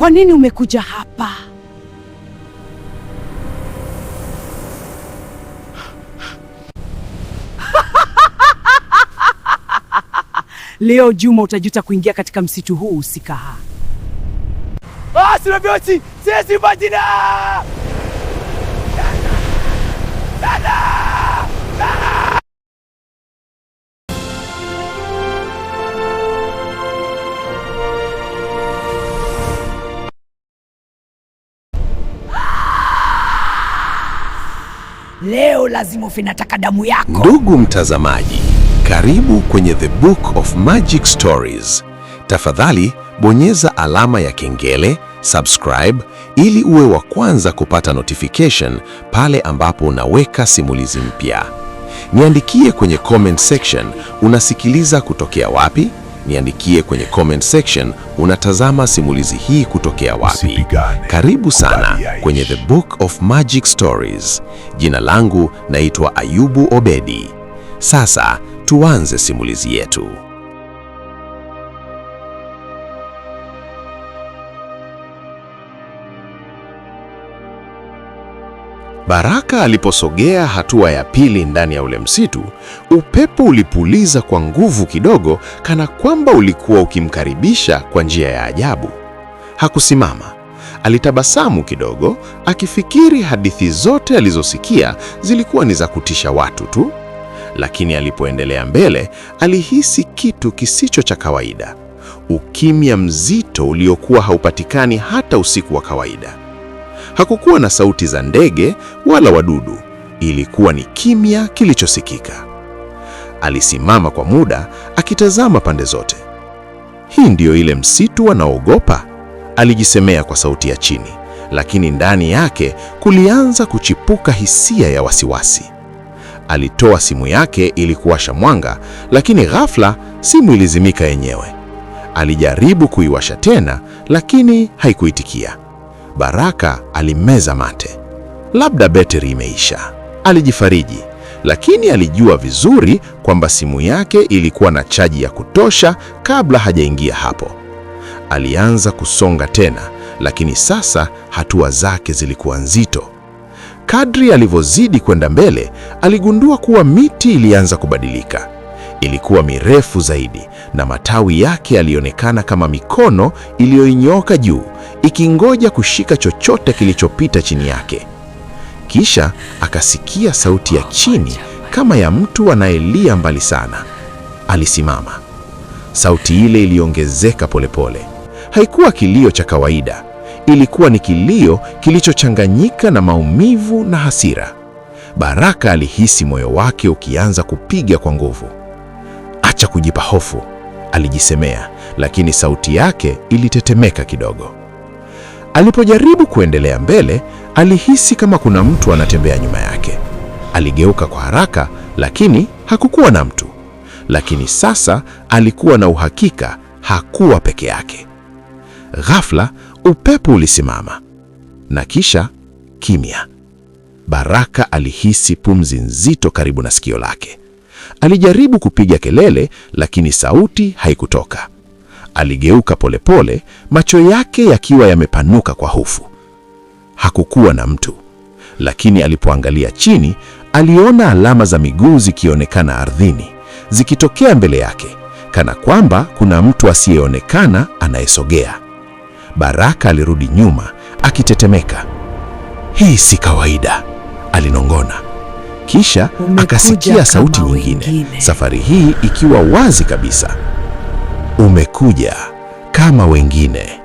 Kwa nini umekuja hapa? Leo Juma, utajuta kuingia katika msitu huu usikaha. Sinavyosi, sisi majina! Leo lazima ufe, nataka damu yako. Ndugu mtazamaji, karibu kwenye The Book of Magic Stories. Tafadhali bonyeza alama ya kengele, subscribe, ili uwe wa kwanza kupata notification pale ambapo unaweka simulizi mpya. Niandikie kwenye comment section unasikiliza kutokea wapi. Niandikie kwenye comment section unatazama simulizi hii kutokea wapi. Karibu sana kwenye The Book of Magic Stories. Jina langu naitwa Ayubu Obedi. Sasa tuanze simulizi yetu. Baraka aliposogea hatua ya pili ndani ya ule msitu, upepo ulipuliza kwa nguvu kidogo, kana kwamba ulikuwa ukimkaribisha kwa njia ya ajabu. Hakusimama. Alitabasamu kidogo, akifikiri hadithi zote alizosikia zilikuwa ni za kutisha watu tu. Lakini alipoendelea mbele, alihisi kitu kisicho cha kawaida. Ukimya mzito uliokuwa haupatikani hata usiku wa kawaida. Hakukuwa na sauti za ndege wala wadudu. Ilikuwa ni kimya kilichosikika. Alisimama kwa muda akitazama pande zote. Hii ndiyo ile msitu wanaogopa, alijisemea kwa sauti ya chini, lakini ndani yake kulianza kuchipuka hisia ya wasiwasi. Alitoa simu yake ili kuwasha mwanga, lakini ghafla simu ilizimika yenyewe. Alijaribu kuiwasha tena, lakini haikuitikia. Baraka alimeza mate. Labda betri imeisha, alijifariji, lakini alijua vizuri kwamba simu yake ilikuwa na chaji ya kutosha kabla hajaingia hapo. Alianza kusonga tena, lakini sasa hatua zake zilikuwa nzito. Kadri alivyozidi kwenda mbele, aligundua kuwa miti ilianza kubadilika. Ilikuwa mirefu zaidi na matawi yake yalionekana kama mikono iliyoinyooka juu, ikingoja kushika chochote kilichopita chini yake. Kisha akasikia sauti ya chini kama ya mtu anayelia mbali sana. Alisimama. Sauti ile iliongezeka polepole. Haikuwa kilio cha kawaida. Ilikuwa ni kilio kilichochanganyika na maumivu na hasira. Baraka alihisi moyo wake ukianza kupiga kwa nguvu. Acha kujipa hofu, alijisemea, lakini sauti yake ilitetemeka kidogo. Alipojaribu kuendelea mbele, alihisi kama kuna mtu anatembea nyuma yake. Aligeuka kwa haraka, lakini hakukuwa na mtu. Lakini sasa alikuwa na uhakika hakuwa peke yake. Ghafla upepo ulisimama na kisha kimya. Baraka alihisi pumzi nzito karibu na sikio lake. Alijaribu kupiga kelele, lakini sauti haikutoka. Aligeuka polepole, macho yake yakiwa yamepanuka kwa hofu. Hakukuwa na mtu, lakini alipoangalia chini, aliona alama za miguu zikionekana ardhini, zikitokea mbele yake, kana kwamba kuna mtu asiyeonekana anayesogea. Baraka alirudi nyuma, akitetemeka. Hii si kawaida, alinong'ona. Kisha akasikia sauti nyingine, safari hii ikiwa wazi kabisa. Umekuja kama wengine.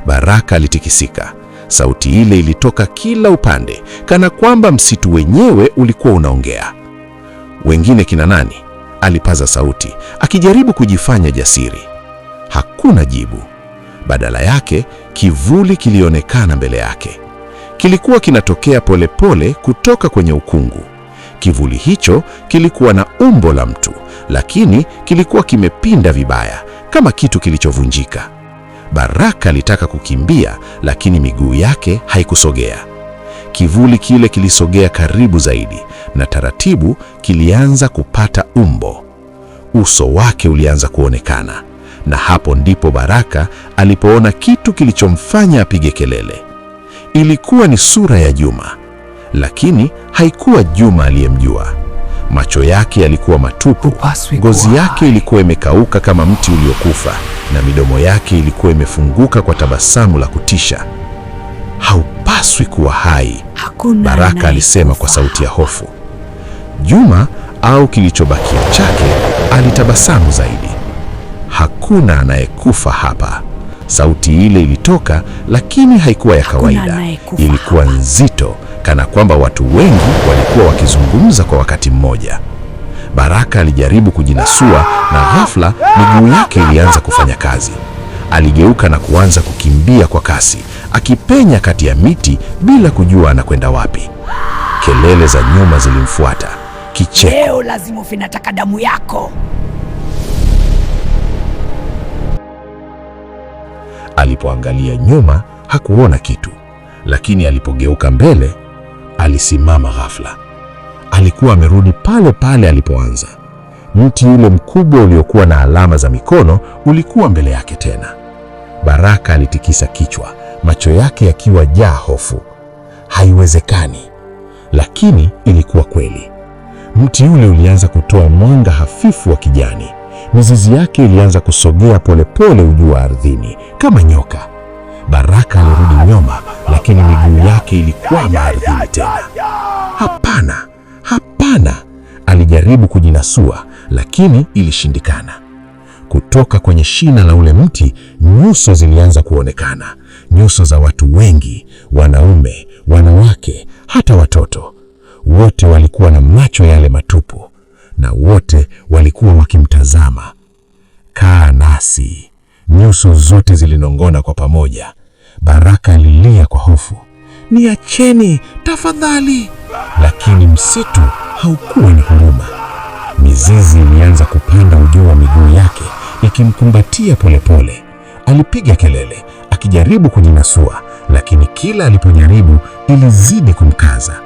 Baraka alitikisika. Sauti ile ilitoka kila upande, kana kwamba msitu wenyewe ulikuwa unaongea. Wengine kina nani? Alipaza sauti, akijaribu kujifanya jasiri. Hakuna jibu. Badala yake, kivuli kilionekana mbele yake. Kilikuwa kinatokea polepole kutoka kwenye ukungu. Kivuli hicho kilikuwa na umbo la mtu, lakini kilikuwa kimepinda vibaya, kama kitu kilichovunjika. Baraka alitaka kukimbia, lakini miguu yake haikusogea. Kivuli kile kilisogea karibu zaidi, na taratibu kilianza kupata umbo. Uso wake ulianza kuonekana, Na hapo ndipo Baraka alipoona kitu kilichomfanya apige kelele. Ilikuwa ni sura ya Juma, lakini haikuwa Juma aliyemjua. Macho yake yalikuwa matupu, ngozi yake ilikuwa imekauka kama mti uliokufa, na midomo yake ilikuwa imefunguka kwa tabasamu la kutisha. Haupaswi kuwa hai, Baraka alisema kwa sauti ya hofu. Juma, au kilichobakia chake, alitabasamu zaidi. Hakuna anayekufa hapa. Sauti ile ilitoka, lakini haikuwa ya kawaida. Ilikuwa nzito, kana kwamba watu wengi walikuwa wakizungumza kwa wakati mmoja. Baraka alijaribu kujinasua, na ghafla miguu yake ilianza kufanya kazi. Aligeuka na kuanza kukimbia kwa kasi, akipenya kati ya miti bila kujua anakwenda wapi. Kelele za nyuma zilimfuata. Kicheko. Leo lazima ufinataka damu yako. Alipoangalia nyuma hakuona kitu, lakini alipogeuka mbele alisimama ghafla. Alikuwa amerudi pale pale alipoanza. Mti ule mkubwa uliokuwa na alama za mikono ulikuwa mbele yake tena. Baraka alitikisa kichwa, macho yake yakiwa jaa hofu. Haiwezekani, lakini ilikuwa kweli. Mti ule ulianza kutoa mwanga hafifu wa kijani. Mizizi yake ilianza kusogea polepole juu ya ardhini kama nyoka. Baraka alirudi nyuma, lakini miguu yake ilikwama ardhini tena. Hapana, hapana! Alijaribu kujinasua, lakini ilishindikana. Kutoka kwenye shina la ule mti, nyuso zilianza kuonekana. Nyuso za watu wengi, wanaume, wanawake, hata watoto. Wote walikuwa na macho yale matupu, na wote walikuwa wakimtazama. Kaa nasi. Nyuso zote zilinong'ona kwa pamoja. Baraka alilia kwa hofu, niacheni tafadhali. Lakini msitu haukuwa na huruma. Mizizi ilianza kupanda juu ya miguu yake, ikimkumbatia polepole. Alipiga kelele akijaribu kujinasua, lakini kila alipojaribu ilizidi kumkaza.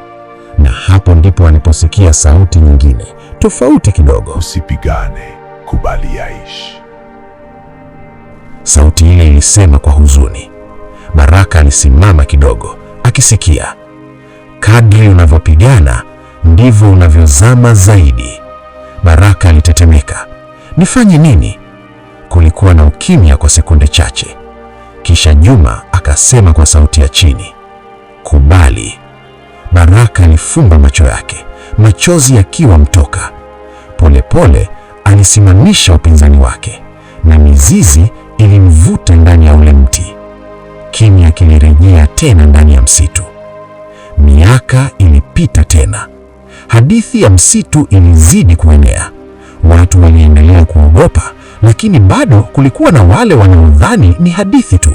Na hapo ndipo aliposikia sauti nyingine tofauti kidogo. Usipigane, kubali yaishi. Sauti ile ilisema kwa huzuni. Baraka alisimama kidogo, akisikia, kadri unavyopigana ndivyo unavyozama zaidi. Baraka alitetemeka. Nifanye nini? Kulikuwa na ukimya kwa sekunde chache. Kisha Juma akasema kwa sauti ya chini, kubali. Baraka alifumba macho yake, machozi yakiwa mtoka. Polepole alisimamisha upinzani wake, na mizizi ilimvuta ndani ya ule mti. Kimya kilirejea tena ndani ya msitu. Miaka ilipita tena. Hadithi ya msitu ilizidi kuenea. Watu waliendelea kuogopa, lakini bado kulikuwa na wale wanaodhani ni hadithi tu.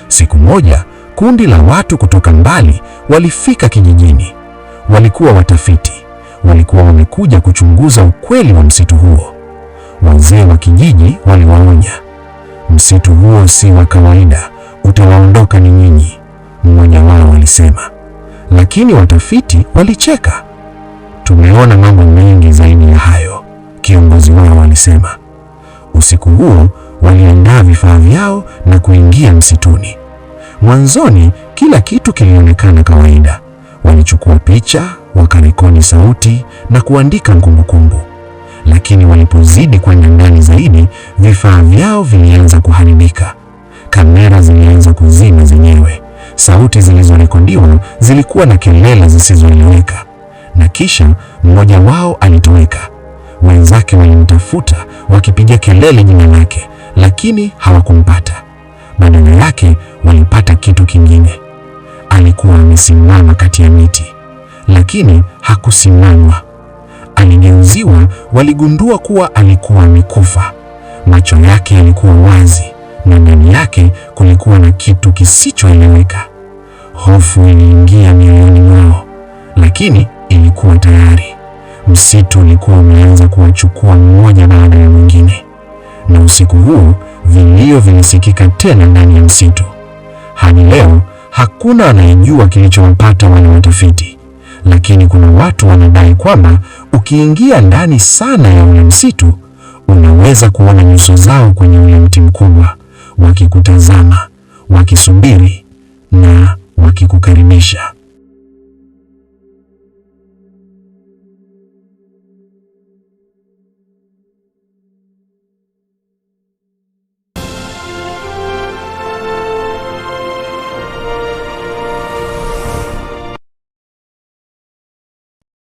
Siku moja, kundi la watu kutoka mbali walifika kijijini. Walikuwa watafiti. Walikuwa wamekuja kuchunguza ukweli wa msitu huo. Wazee wa kijiji waliwaonya, msitu huo si wa kawaida, utawaondoka ni nyinyi, mmoja wao alisema. Lakini watafiti walicheka. Tumeona mambo mengi zaidi ya hayo, kiongozi wao alisema. Usiku huo waliandaa vifaa vyao na kuingia msituni. Mwanzoni kila kitu kilionekana kawaida. Walichukua picha, wakarekodi sauti na kuandika kumbukumbu. Lakini walipozidi kwenda ndani zaidi, vifaa vyao vilianza kuharibika. Kamera zilianza kuzima zenyewe. Sauti zilizorekodiwa zilikuwa na kelele zisizoeleweka. Na kisha mmoja wao alitoweka. Wenzake walimtafuta wakipiga kelele jina lake, lakini hawakumpata. Badala yake walipata kitu kingine. Alikuwa amesimama kati ya miti, lakini hakusimama. Aligeuziwa, waligundua kuwa alikuwa amekufa. Macho yake yalikuwa wazi, na ndani yake kulikuwa na kitu kisichoeleweka. Hofu iliingia mioyoni mwao, lakini ilikuwa tayari. Msitu ulikuwa umeanza kuwachukua mmoja baada ya mwingine. Na usiku huo vilio vilisikika tena ndani ya msitu. Hadi leo hakuna anayejua kilichowapata wale watafiti, lakini kuna watu wanadai kwamba ukiingia ndani sana ya ule msitu Unaweza kuona nyuso zao kwenye ule mti mkubwa, wakikutazama, wakisubiri na wakikukaribisha.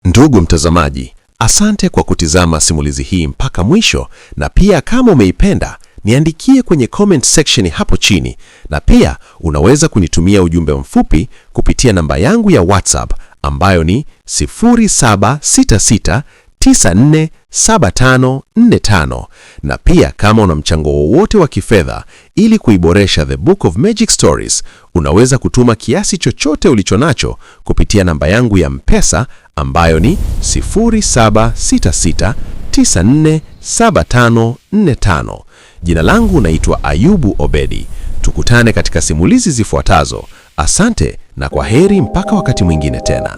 Ndugu mtazamaji, asante kwa kutizama simulizi hii mpaka mwisho, na pia kama umeipenda, niandikie kwenye comment section hapo chini, na pia unaweza kunitumia ujumbe mfupi kupitia namba yangu ya WhatsApp ambayo ni 0766947545, na pia kama una mchango wowote wa kifedha ili kuiboresha The Book of Magic Stories, unaweza kutuma kiasi chochote ulichonacho kupitia namba yangu ya M-Pesa ambayo ni 0766947545. Jina langu naitwa Ayubu Obedi. Tukutane katika simulizi zifuatazo. Asante na kwa heri mpaka wakati mwingine tena.